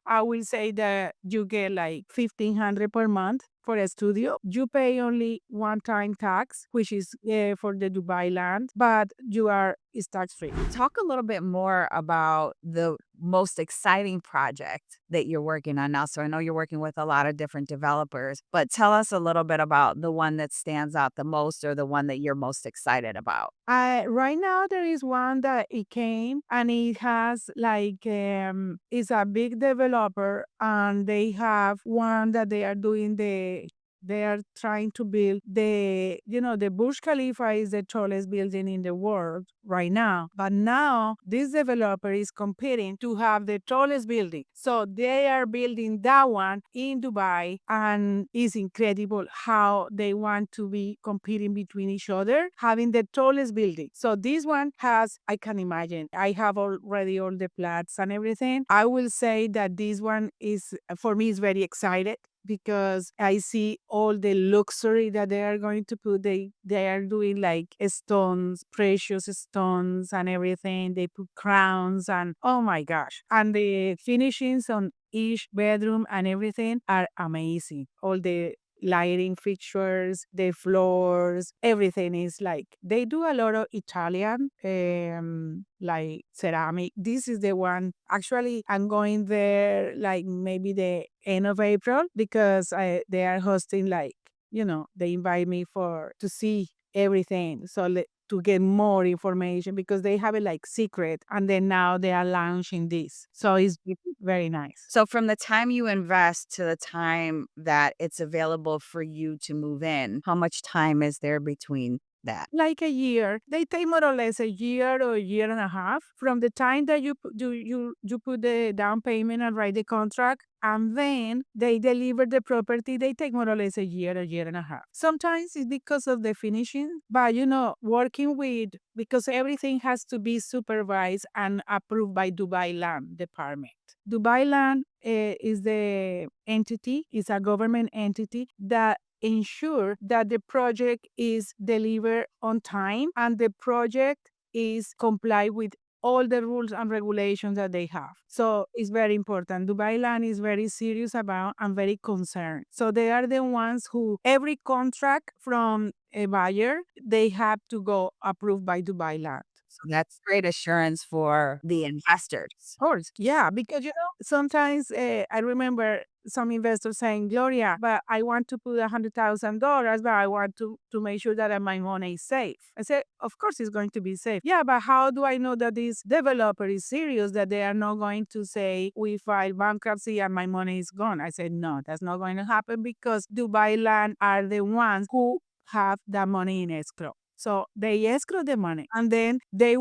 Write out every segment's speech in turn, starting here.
I will say that you get like 1,500 per month for a studio. You pay only one-time tax, which is for the Dubai land, but you are it's tax free. Talk a little bit more about the most exciting project that you're working on now. So I know you're working with a lot of different developers, but tell us a little bit about the one that stands out the most or the one that you're most excited about. Right now there is one that it came and it has like it's a big developer and they have one that they are trying to build the Burj Khalifa is the tallest building in the world right now. But now this developer is competing to have the tallest building. So they are building that one in Dubai and it's incredible how they want to be competing between each other, having the tallest building. So this one has, I can imagine, I have already all the plans and everything. I will say that this one is, for me, is very excited because I see all the luxury that they are going to put. They are doing like stones, precious stones and everything. They put crowns and oh my gosh. And the finishings on each bedroom and everything are amazing. All the lighting fixtures, the floors, everything is like they do a lot of Italian like ceramic. This is the one actually I'm going there like maybe the end of April because they are hosting like they invite me for to see everything. So to get more information because they have it like secret and then now they are launching this. So it's very nice. So from the time you invest to the time that it's available for you to move in, how much time is there between that? Like a year. They take more or less a year or a year and a half from the time that you put the down payment and write the contract, and then they deliver the property. They take more or less a year and a half. Sometimes it's because of the finishing, but working with because everything has to be supervised and approved by Dubai Land Department. Dubai Land is the entity, is a government entity that ensure that the project is delivered on time and the project is comply with all the rules and regulations that they have. So it's very important. Dubai Land is very serious about and very concerned. So they are the ones who every contract from a buyer, they have to go approved by Dubai Land. So that's great assurance for the investors. Of course, yeah, because sometimes I remember some investors saying, "Gloria, but I want to put $100,000, but I want to make sure that my money is safe." I said, "Of course, it's going to be safe." Yeah, but how do I know that this developer is serious? That they are not going to say we file bankruptcy and my money is gone? I said, "No, that's not going to happen because Dubai Land are the ones who have that money in escrow." So they escrow the money and then they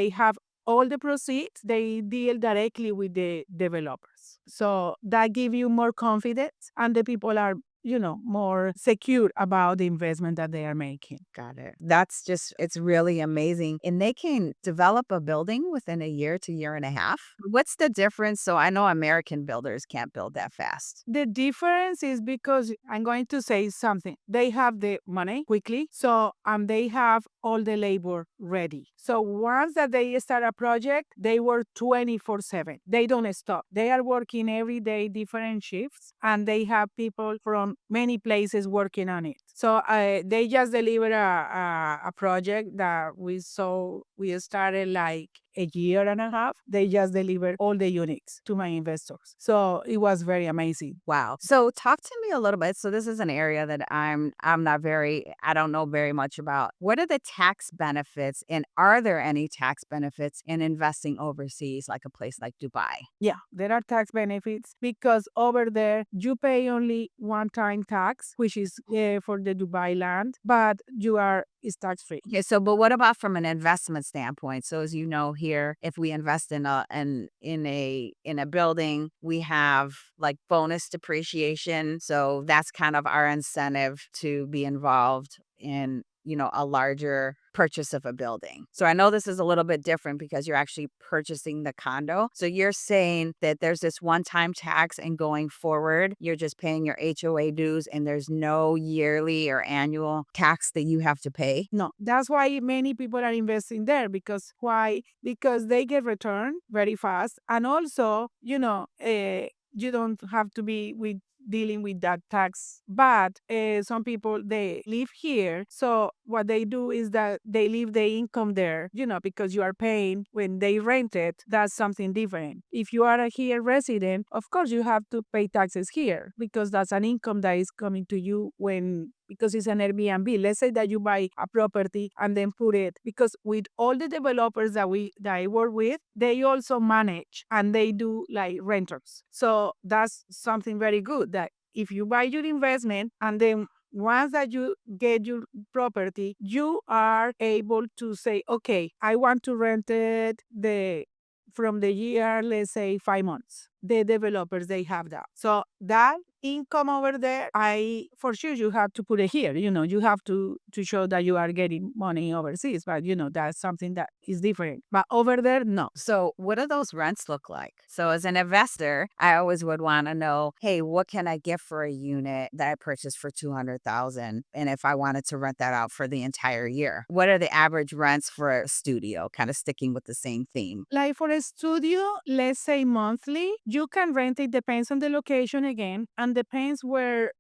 have all the proceeds, they deal directly with the developers. So that give you more confidence and the people are, more secure about the investment that they are making. Got it. That's just, it's really amazing. And they can develop a building within a year to year and a half. What's the difference? So I know American builders can't build that fast. The difference is because I'm going to say something. They have the money quickly, so they have all the labor ready. So once that they start a project, they work 24/7. They don't stop. They are working every day, different shifts, and they have people from many places working on it. So they just delivered a project that we saw. We started like a year and a half. They just delivered all the units to my investors. So it was very amazing. Wow. So talk to me a little bit. So this is an area that I'm not very I don't know very much about. What are the tax benefits and are there any tax benefits in investing overseas like a place like Dubai? Yeah, there are tax benefits because over there you pay only one-time tax, which is for the Dubai land, but you are is tax free. Okay, so but what about from an investment standpoint? So as you know here, if we invest in a building, we have like bonus depreciation. So that's kind of our incentive to be involved in a larger purchase of a building. So I know this is a little bit different because you're actually purchasing the condo. So you're saying that there's this one-time tax, and going forward, you're just paying your HOA dues and there's no yearly or annual tax that you have to pay? No, that's why many people are investing there. Because why? Because they get return very fast, and also, you don't have to be with dealing with that tax. But some people, they live here, so what they do is that they leave the income there. Because you are paying when they rent it. That's something different. If you are a here resident, of course you have to pay taxes here, because that's an income that is coming to you when, because it's an Airbnb. Let's say that you buy a property and then put it, because with all the developers that I work with, they also manage and they do like renters. So that's something very good, that if you buy your investment and then once that you get your property, you are able to say, okay, I want to rent it from the year, let's say 5 months. The developers, they have that. So that income over there, for sure you have to put it here. You have to show that you are getting money overseas, but that's something that is different. But over there, no. So, what do those rents look like? So, as an investor, I always would want to know, hey, what can I get for a unit that I purchased for 200,000, and if I wanted to rent that out for the entire year? What are the average rents for a studio? Kind of sticking with the same theme. Like for a studio, let's say monthly, you can rent it, depends on the location again, and depends where,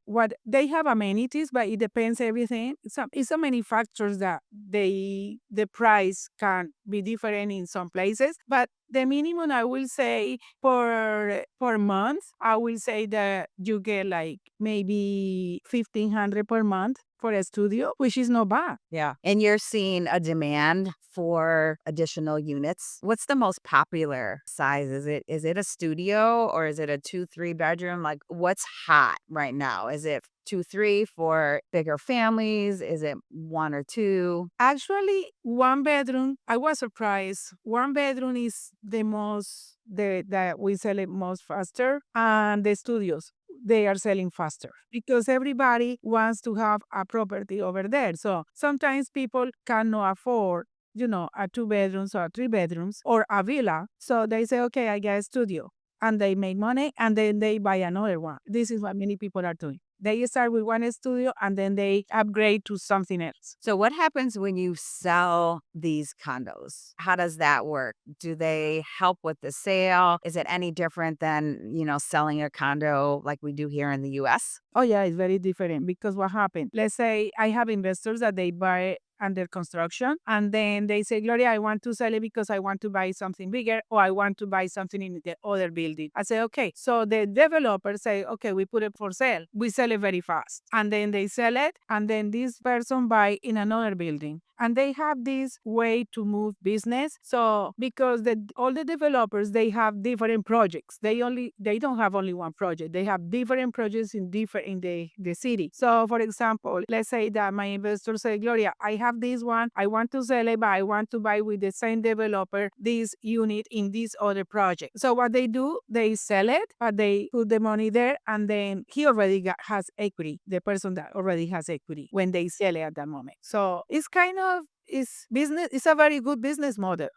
what they have amenities, but it depends everything. It's so many factors that the price can be different in some places. But the minimum, I will say, per month, I will say that you get like maybe 1,500 per month for a studio, which is not bad. Yeah. And you're seeing a demand for additional units. What's the most popular size? Is it a studio, or is it a 2, 3 bedroom? Like, what's hot right now? Is it 2, 3 for bigger families? Is it 1 or 2? Actually, one bedroom, I was surprised. One bedroom is the most, that we sell it most faster. And the studios, they are selling faster because everybody wants to have a property over there. So sometimes people cannot afford, a 2 bedrooms or 3 bedrooms or a villa. So they say, okay, I get a studio. And they make money and then they buy another one. This is what many people are doing. They start with one studio and then they upgrade to something else. So, what happens when you sell these condos? How does that work? Do they help with the sale? Is it any different than, selling a condo like we do here in the US? Oh yeah, it's very different because what happened? Let's say I have investors that they buy under construction and then they say, Gloria, I want to sell it because I want to buy something bigger or I want to buy something in the other building. I say, okay. So the developers say, okay, we put it for sale. We sell it very fast. And then they sell it and then this person buy in another building. And they have this way to move business. So because all the developers, they have different projects. They don't have only one project. They have different projects in the city. So for example, let's say that my investor say, Gloria, I have this one. I want to sell it, but I want to buy with the same developer this unit in this other project. So what they do, they sell it, but they put the money there, and then he already has equity. The person that already has equity when they sell it at that moment. So it's kind of it's business. It's a very good business model.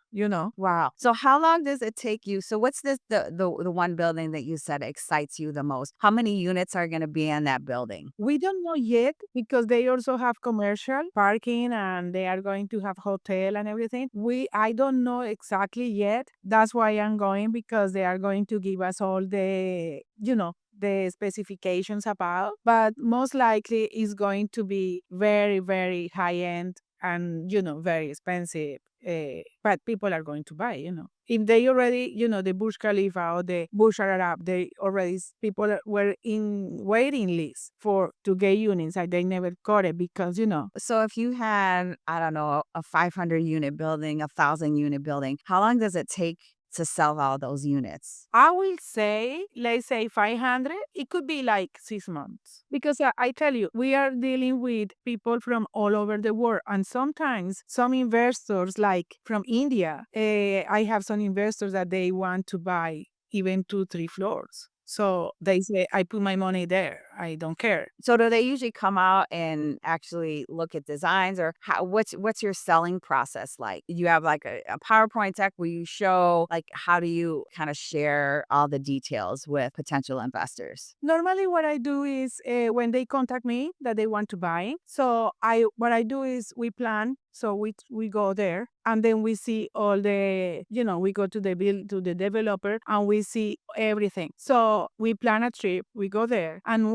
Wow. So how long does it take you? So what's the one building that you said excites you the most? How many units are going to be in that building? We don't know yet because they also have commercial parking and they are going to have hotel and everything. I don't know exactly yet. That's why I'm going, because they are going to give us all the specifications about, but most likely is going to be very, very high end and very expensive. But people are going to buy. If they already, the Burj Khalifa or the Burj Al Arab, they already people were in waiting list to get units, and they never got it because. So if you had, I don't know, a 500 unit building, 1,000 unit building, how long does it take to sell all those units? I will say, let's say 500. It could be like 6 months. Because I tell you, we are dealing with people from all over the world. And sometimes some investors, like from India, I have some investors that they want to buy even 2, 3 floors. So they say, I put my money there. I don't care. So do they usually come out and actually look at designs, or what's your selling process like? You have like a PowerPoint deck where you show, like, how do you kind of share all the details with potential investors? Normally, what I do is when they contact me that they want to buy, so I what I do is we plan. So we go there and then we see all the we go to the developer and we see everything. So we plan a trip, we go there, and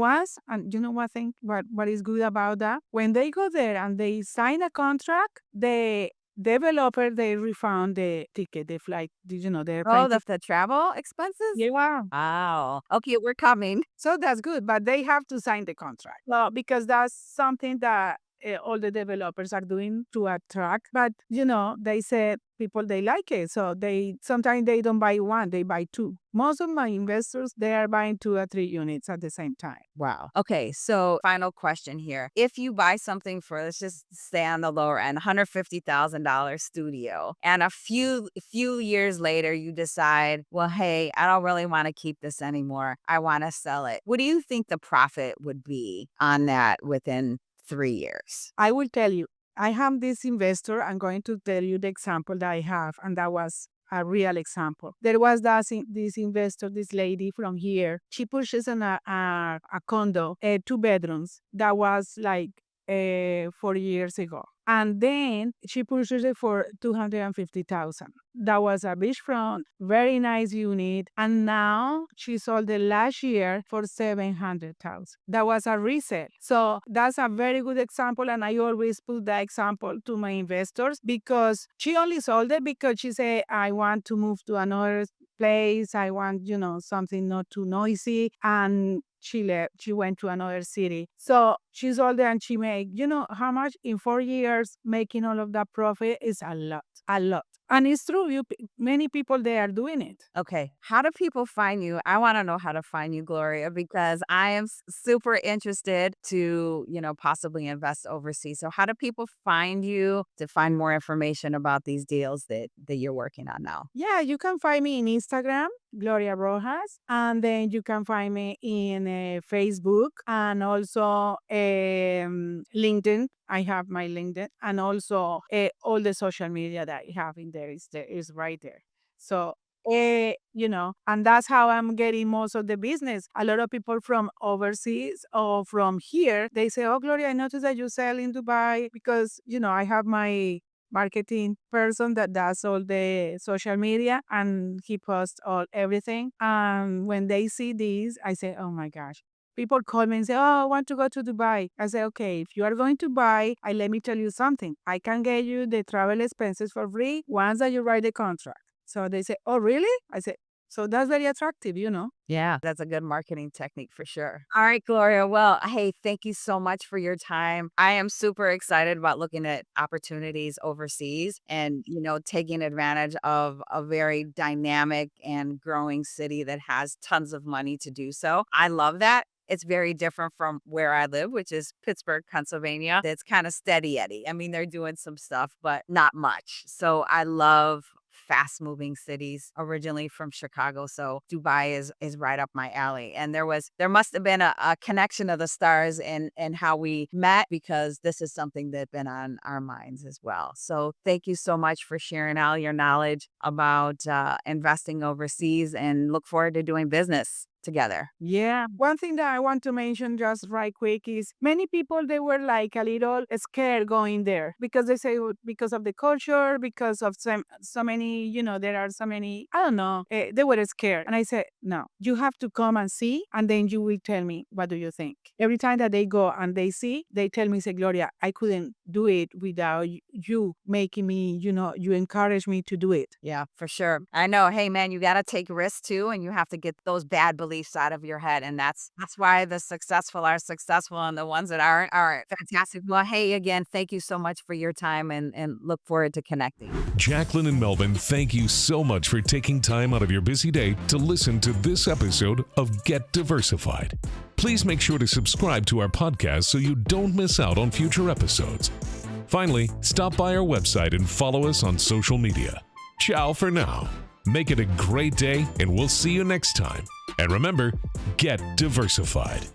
you know what thing what is good about that, when they go there and they sign a contract, the developer they refund the ticket, the flight, the Oh, airplane the travel expenses? ticket. Wow. Wow. Okay, we're coming. So that's good, but they have to sign the contract. Well, because that's something that all the developers are doing to attract. But they said people they like it, so they sometimes they don't buy one, they buy two. Most of my investors they are buying 2 or 3 units at the same time. Wow. Okay, so final question here. If you buy something for, let's just stay on the lower end, $150,000 studio, and a few years later you decide, well, hey, I don't really want to keep this anymore. I want to sell it. What do you think the profit would be on that within 3 years? I will tell you. I have this investor. I'm going to tell you the example that I have, and that was a real example. There was this investor, this lady from here. She purchased a condo, 2 bedrooms, that was like 4 years ago. And then she purchased it for 250,000. That was a beachfront, very nice unit. And now she sold it last year for 700,000. That was a resale. So that's a very good example. And I always put that example to my investors because she only sold it because she said, I want to move to another place. I want, something not too noisy. And she left. She went to another city. So she's older and she made, how much in 4 years making all of that profit is a lot, a lot. And it's true. Many people they are doing it. Okay. How do people find you? I want to know how to find you, Gloria, because I am super interested to, possibly invest overseas. So how do people find you to find more information about these deals that you're working on now? Yeah, you can find me in Instagram, Gloria Rojas, and then you can find me in Facebook and also LinkedIn. I have my LinkedIn and also all the social media that I have in there is right there. So and that's how I'm getting most of the business. A lot of people from overseas or from here, they say, "Oh, Gloria, I noticed that you sell in Dubai because I have my marketing person that does all the social media and he posts all everything." And when they see this, I say, oh my gosh. People call me and say, oh, I want to go to Dubai. I say, okay, if you are going to buy, let me tell you something. I can get you the travel expenses for free once that you write the contract. So they say, oh, really? I say, so that's very attractive. Yeah, that's a good marketing technique for sure. All right, Gloria. Well, hey, thank you so much for your time. I am super excited about looking at opportunities overseas and, taking advantage of a very dynamic and growing city that has tons of money to do so. I love that. It's very different from where I live, which is Pittsburgh, Pennsylvania. It's kind of steady Eddie. I mean, they're doing some stuff, but not much. So I love fast moving cities, originally from Chicago. So Dubai is right up my alley. And there must have been a connection of the stars and how we met, because this is something that's been on our minds as well. So thank you so much for sharing all your knowledge about investing overseas, and look forward to doing business together. Yeah. One thing that I want to mention just right quick is many people, they were like a little scared going there because they say because of the culture, because of so many, there are so many, I don't know, they were scared. And I said, no, you have to come and see, and then you will tell me, what do you think? Every time that they go and they see, they tell me, say, Gloria, I couldn't do it without you making me, you encourage me to do it. Yeah, for sure. I know. Hey, man, you got to take risks too, and you have to get those bad beliefs out of your head. And that's why the successful are successful and the ones that aren't. Fantastic. Well, hey, again, thank you so much for your time, and look forward to connecting. Jacqueline and Melvin, thank you so much for taking time out of your busy day to listen to this episode of Get Diversified. Please make sure to subscribe to our podcast so you don't miss out on future episodes. Finally, stop by our website and follow us on social media. Ciao for now. Make it a great day, and we'll see you next time. And remember, get diversified.